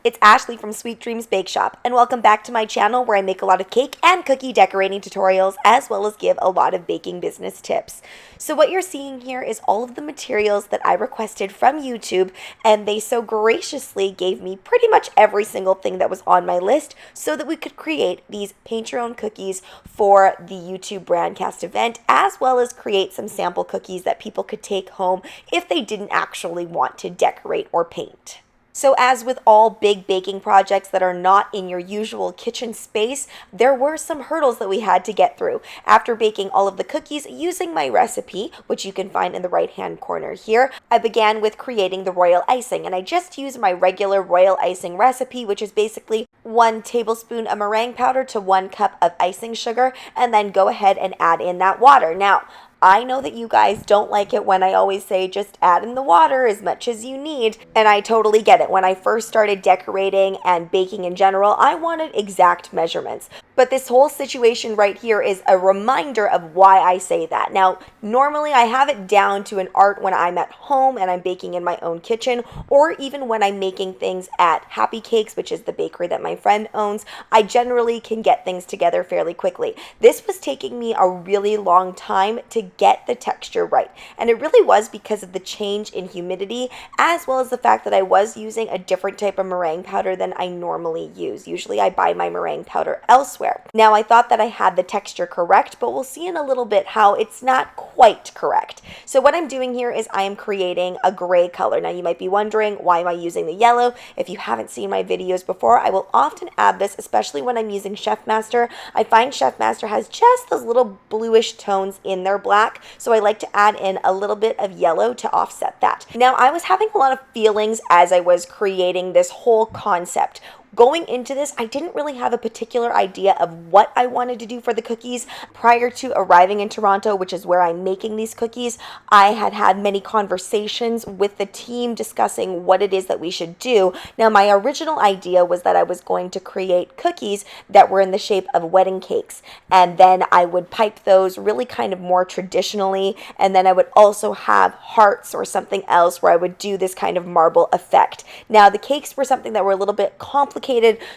It's Ashleigh from Sweet Dreams Bake Shop, and welcome back to my channel where I make a lot of cake and cookie decorating tutorials as well as give a lot of baking business tips. So what you're seeing here is all of the materials that I requested from YouTube, and they so graciously gave me pretty much every single thing that was on my list so that we could create these paint your own cookies for the YouTube Brandcast event, as well as create some sample cookies that people could take home if they didn't actually want to decorate or paint. So as with all big baking projects that are not in your usual kitchen space, there were some hurdles that we had to get through. After baking all of the cookies using my recipe, which you can find in the right-hand corner here, I began with creating the royal icing, and I just used my regular royal icing recipe, which is basically 1 tablespoon of meringue powder to 1 cup of icing sugar, and then go ahead and add in that water. Now, I know that you guys don't like it when I always say just add in the water as much as you need, and I totally get it. When I first started decorating and baking in general, I wanted exact measurements. But this whole situation right here is a reminder of why I say that. Now, normally I have it down to an art when I'm at home and I'm baking in my own kitchen, or even when I'm making things at Happy Cakes, which is the bakery that my friend owns. I generally can get things together fairly quickly. This was taking me a really long time to get the texture right, and it really was because of the change in humidity, as well as the fact that I was using a different type of meringue powder than I normally use. Usually I buy my meringue powder elsewhere. Now, I thought that I had the texture correct, but we'll see in a little bit how it's not quite correct. So what I'm doing here is I am creating a gray color. Now, you might be wondering, why am I using the yellow? If you haven't seen my videos before, I will often add this, especially when I'm using Chef Master. I find Chef Master has just those little bluish tones in their black, so I like to add in a little bit of yellow to offset that. Now, I was having a lot of feelings as I was creating this whole concept. Going into this, I didn't really have a particular idea of what I wanted to do for the cookies. Prior to arriving in Toronto, which is where I'm making these cookies, I had had many conversations with the team discussing what it is that we should do. Now, my original idea was that I was going to create cookies that were in the shape of wedding cakes, and then I would pipe those really kind of more traditionally, and then I would also have hearts or something else where I would do this kind of marble effect. Now, the cakes were something that were a little bit complicated,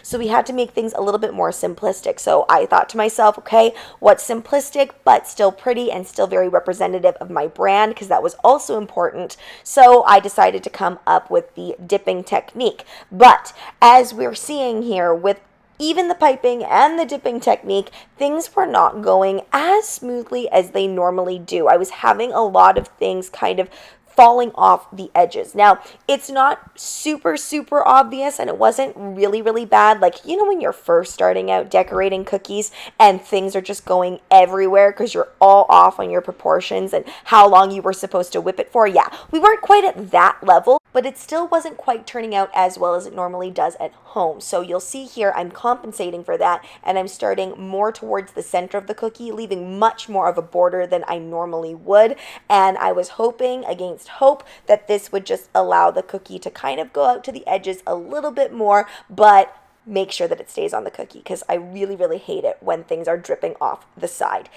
so we had to make things a little bit more simplistic. So I thought to myself, okay, what's simplistic but still pretty and still very representative of my brand, because that was also important. So I decided to come up with the dipping technique. But as we're seeing here with even the piping and the dipping technique, things were not going as smoothly as they normally do. I was having a lot of things kind of falling off the edges. Now, it's not super obvious, and it wasn't really bad. Like, you know, when you're first starting out decorating cookies and things are just going everywhere because you're all off on your proportions and how long you were supposed to whip it for. Yeah, we weren't quite at that level, but it still wasn't quite turning out as well as it normally does at home. So you'll see here I'm compensating for that, and I'm starting more towards the center of the cookie, leaving much more of a border than I normally would. And I was hoping against hope that this would just allow the cookie to kind of go out to the edges a little bit more, but make sure that it stays on the cookie, because I really hate it when things are dripping off the side.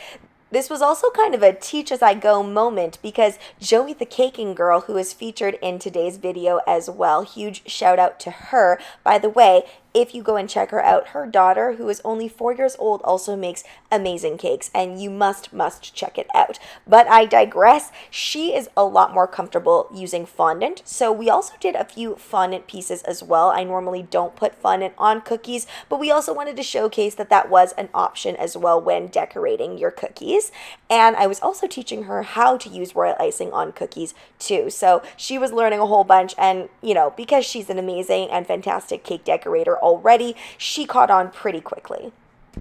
This was also kind of a teach as I go moment, because Joey the Caking Girl, who is featured in today's video as well, huge shout out to her. By the way, if you go and check her out, her daughter, who is only 4 years old, also makes amazing cakes, and you must check it out. But I digress. She is a lot more comfortable using fondant, so we also did a few fondant pieces as well. I normally don't put fondant on cookies, but we also wanted to showcase that that was an option as well when decorating your cookies. And I was also teaching her how to use royal icing on cookies too, so she was learning a whole bunch, and you know, because she's an amazing and fantastic cake decorator already, she caught on pretty quickly.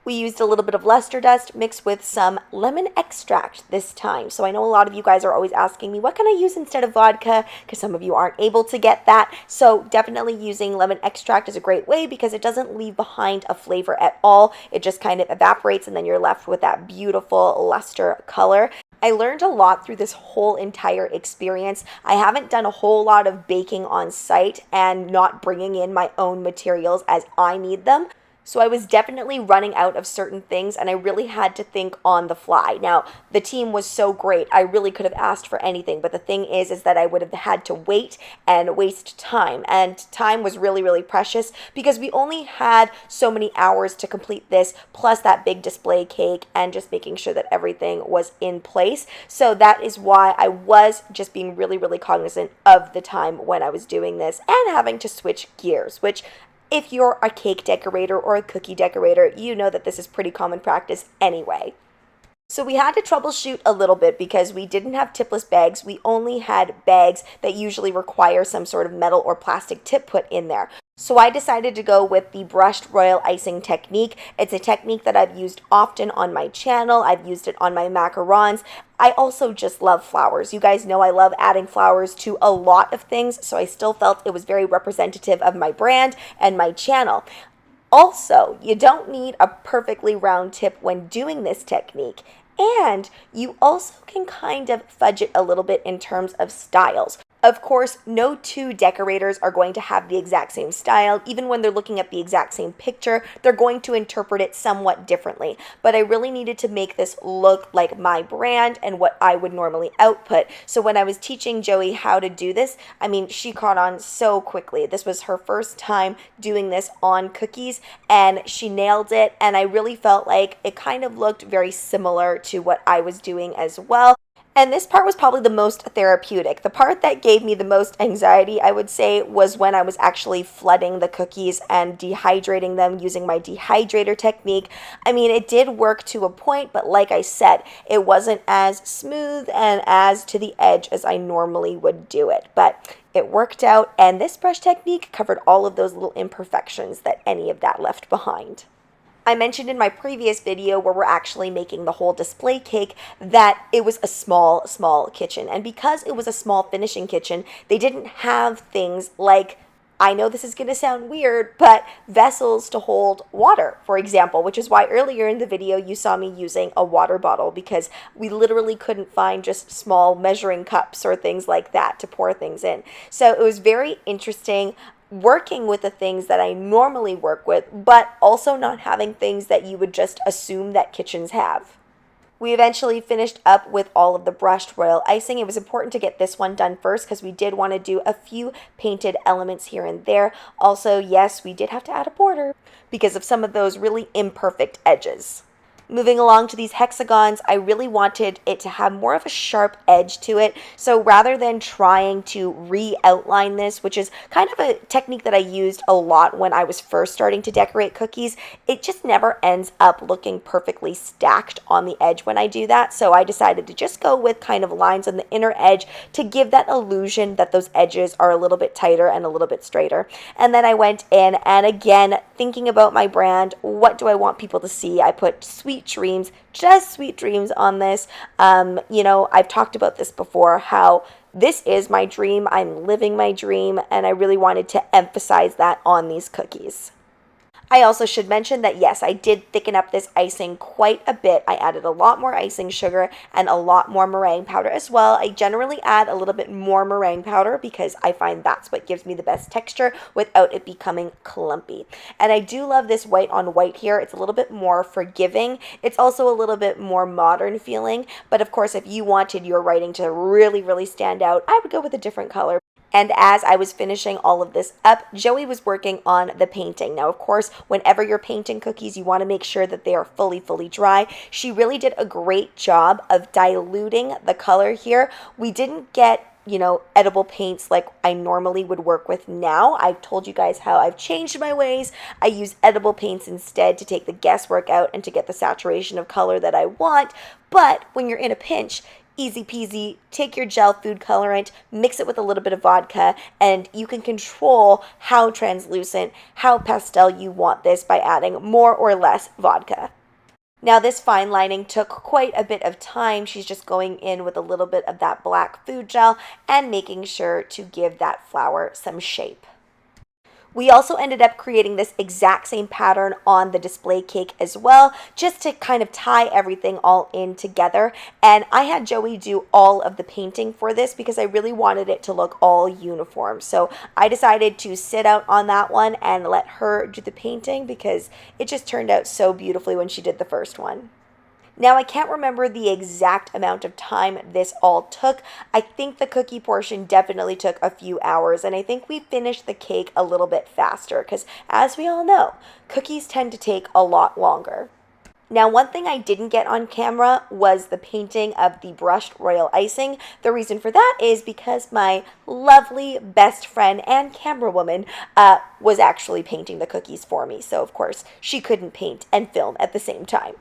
We used a little bit of luster dust mixed with some lemon extract this time. So I know a lot of you guys are always asking me, what can I use instead of vodka? Because some of you aren't able to get that. So definitely using lemon extract is a great way, because it doesn't leave behind a flavor at all. It just kind of evaporates, and then you're left with that beautiful luster color. I learned a lot through this whole entire experience. I haven't done a whole lot of baking on site and not bringing in my own materials as I need them. So I was definitely running out of certain things and I really had to think on the fly. Now, the team was so great. I really could have asked for anything, but the thing is that I would have had to wait and waste time. And time was really, really precious because we only had so many hours to complete this, plus that big display cake and just making sure that everything was in place. So that is why I was just being really, really cognizant of the time when I was doing this and having to switch gears, which if you're a cake decorator or a cookie decorator, you know that this is pretty common practice anyway. So we had to troubleshoot a little bit because we didn't have tipless bags. We only had bags that usually require some sort of metal or plastic tip put in there. So I decided to go with the brushed royal icing technique. It's a technique that I've used often on my channel. I've used it on my macarons. I also just love flowers. You guys know I love adding flowers to a lot of things, so I still felt it was very representative of my brand and my channel. Also, you don't need a perfectly round tip when doing this technique. And you also can kind of fudge it a little bit in terms of styles. Of course, no two decorators are going to have the exact same style. Even when they're looking at the exact same picture, they're going to interpret it somewhat differently. But I really needed to make this look like my brand and what I would normally output. So when I was teaching Joey how to do this, I mean, she caught on so quickly. This was her first time doing this on cookies, and she nailed it. And I really felt like it kind of looked very similar to what I was doing as well. And this part was probably the most therapeutic. The part that gave me the most anxiety, I would say, was when I was actually flooding the cookies and dehydrating them using my dehydrator technique. I mean, it did work to a point, but like I said, it wasn't as smooth and as to the edge as I normally would do it. But it worked out, and this brush technique covered all of those little imperfections that any of that left behind. I mentioned in my previous video where we're actually making the whole display cake that it was a small kitchen. And because it was a small finishing kitchen, they didn't have things like, I know this is going to sound weird, but vessels to hold water, for example, which is why earlier in the video you saw me using a water bottle because we literally couldn't find just small measuring cups or things like that to pour things in. So it was very interesting working with the things that I normally work with, but also not having things that you would just assume that kitchens have. We eventually finished up with all of the brushed royal icing. It was important to get this one done first because we did want to do a few painted elements here and there. Also, yes, we did have to add a border because of some of those really imperfect edges. Moving along to these hexagons, I really wanted it to have more of a sharp edge to it. So rather than trying to re-outline this, which is kind of a technique that I used a lot when I was first starting to decorate cookies, it just never ends up looking perfectly stacked on the edge when I do that. So I decided to just go with kind of lines on the inner edge to give that illusion that those edges are a little bit tighter and a little bit straighter. And then I went in and again, thinking about my brand, what do I want people to see? I put sweet dreams, just sweet dreams on this. You know, I've talked about this before, how this is my dream. I'm living my dream, and I really wanted to emphasize that on these cookies. I also should mention that yes, I did thicken up this icing quite a bit. I added a lot more icing sugar and a lot more meringue powder as well. I generally add a little bit more meringue powder because I find that's what gives me the best texture without it becoming clumpy. And I do love this white on white here. It's a little bit more forgiving. It's also a little bit more modern feeling. But of course, if you wanted your writing to really, really stand out, I would go with a different color. And as I was finishing all of this up, Joey was working on the painting. Now, of course, whenever you're painting cookies, you want to make sure that they are fully dry. She really did a great job of diluting the color here. We didn't get edible paints like I normally would work with now. I've told you guys how I've changed my ways. I use edible paints instead to take the guesswork out and to get the saturation of color that I want. But when you're in a pinch, easy peasy, take your gel food colorant, mix it with a little bit of vodka, and you can control how translucent, how pastel you want this by adding more or less vodka. Now this fine lining took quite a bit of time. She's just going in with a little bit of that black food gel and making sure to give that flower some shape. We also ended up creating this exact same pattern on the display cake as well, just to kind of tie everything all in together. And I had Joey do all of the painting for this because I really wanted it to look all uniform. So I decided to sit out on that one and let her do the painting because it just turned out so beautifully when she did the first one. Now, I can't remember the exact amount of time this all took. I think the cookie portion definitely took a few hours, and I think we finished the cake a little bit faster because, as we all know, cookies tend to take a lot longer. Now, one thing I didn't get on camera was the painting of the brushed royal icing. The reason for that is because my lovely best friend and camera woman was actually painting the cookies for me. So, of course, she couldn't paint and film at the same time.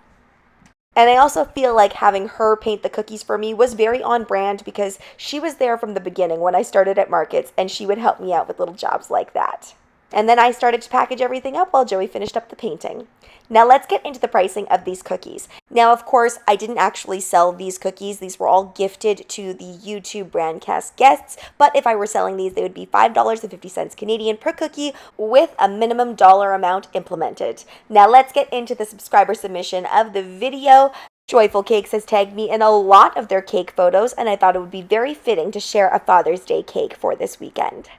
And I also feel like having her paint the cookies for me was very on brand because she was there from the beginning when I started at markets, and she would help me out with little jobs like that. And then I started to package everything up while Joey finished up the painting. Now let's get into the pricing of these cookies. Now, of course, I didn't actually sell these cookies. These were all gifted to the YouTube Brandcast guests, but if I were selling these, they would be $5.50 Canadian per cookie with a minimum dollar amount implemented. Now let's get into the subscriber submission of the video. Joyful Cakes has tagged me in a lot of their cake photos, and I thought it would be very fitting to share a Father's Day cake for this weekend.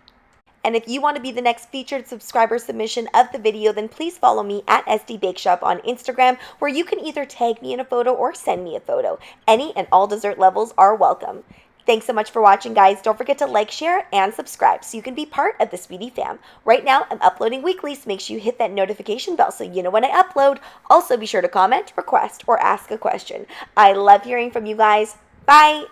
And if you want to be the next featured subscriber submission of the video, then please follow me at SD Bake Shop on Instagram, where you can either tag me in a photo or send me a photo. Any and all dessert levels are welcome. Thanks so much for watching, guys. Don't forget to like, share, and subscribe so you can be part of the Sweetie fam. Right now, I'm uploading weekly, so make sure you hit that notification bell so you know when I upload. Also, be sure to comment, request, or ask a question. I love hearing from you guys. Bye!